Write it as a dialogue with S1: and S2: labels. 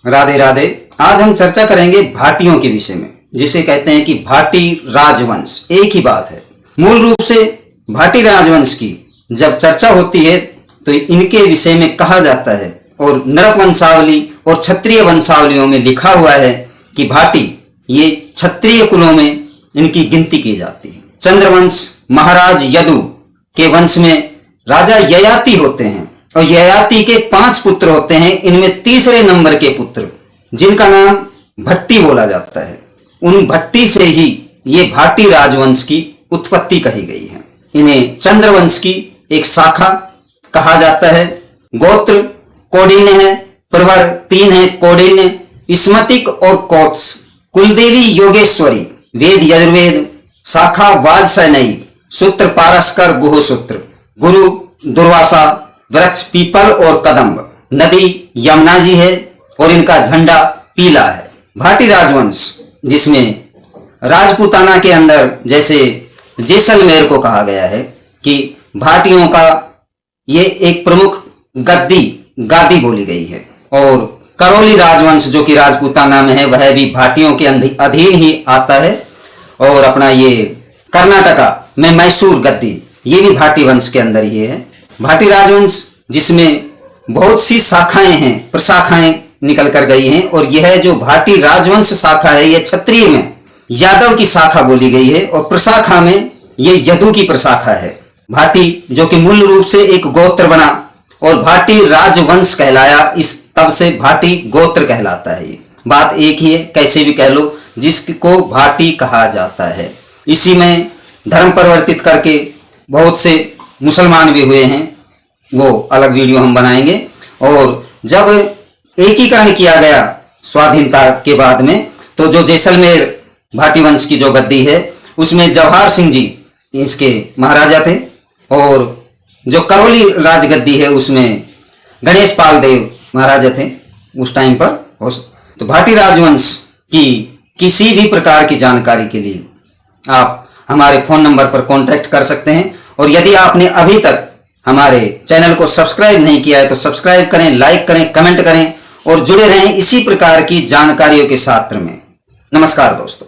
S1: राधे राधे। आज हम चर्चा करेंगे भाटियों के विषय में, जिसे कहते हैं कि भाटी राजवंश। एक ही बात है। मूल रूप से भाटी राजवंश की जब चर्चा होती है तो इनके विषय में कहा जाता है, और नरक वंशावली और क्षत्रिय वंशावलियों में लिखा हुआ है कि भाटी ये क्षत्रिय कुलों में इनकी गिनती की जाती है। चंद्रवंश महाराज यदु के वंश में राजा ययाति होते हैं, और ययाति के 5 पुत्र होते हैं। इनमें तीसरे नंबर के पुत्र जिनका नाम भट्टी बोला जाता है, उन भट्टी से ही ये भाटी राजवंश की उत्पत्ति कही गई है। इन्हें चंद्रवंश की एक शाखा कहा जाता है। गोत्र कौंडिन्य है, प्रवर 3 है कौंडिन्य, स्मृतिक और कौत्स, कुलदेवी योगेश्वरी, वेद यजुर्वेद, शाखा वाजसनेयी, सूत्र पारस्कर गुहसूत्र, गुरु दुर्वासा, वृक्ष पीपल और कदम्ब, नदी यमुना जी है और इनका झंडा पीला है। भाटी राजवंश जिसमें राजपूताना के अंदर जैसे जैसलमेर को कहा गया है कि भाटियों का ये एक प्रमुख गादी बोली गई है, और करौली राजवंश जो कि राजपूताना में है वह भी भाटियों के अधीन ही आता है, और अपना ये कर्नाटका में मैसूर गद्दी ये भी भाटी वंश के अंदर ही है। भाटी राजवंश जिसमें बहुत सी शाखाएं हैं, प्रशाखाएं निकल कर गई हैं, और यह जो भाटी राजवंश शाखा है यह क्षत्रिय में यादव की शाखा बोली गई है, और प्रशाखा में ये यदु की प्रशाखा है। भाटी जो कि मूल रूप से एक गोत्र बना और भाटी राजवंश कहलाया, इस तब से भाटी गोत्र कहलाता है। ये बात एक ही है, कैसे भी कह लो, जिसको भाटी कहा जाता है। इसी में धर्म परिवर्तित करके बहुत से मुसलमान भी हुए हैं, वो अलग वीडियो हम बनाएंगे। और जब एकीकरण किया गया स्वाधीनता के बाद में, तो जो जैसलमेर भाटी वंश की जो गद्दी है उसमें जवाहर सिंह जी इसके महाराजा थे, और जो करौली राजगद्दी है उसमें गणेश पाल देव महाराजा थे उस टाइम पर। तो भाटी राजवंश की किसी भी प्रकार की जानकारी के लिए आप हमारे फोन नंबर पर कांटेक्ट कर सकते हैं, और यदि आपने अभी तक हमारे चैनल को सब्सक्राइब नहीं किया है तो सब्सक्राइब करें, लाइक करें, कमेंट करें और जुड़े रहें इसी प्रकार की जानकारियों के साथ में। नमस्कार दोस्तों।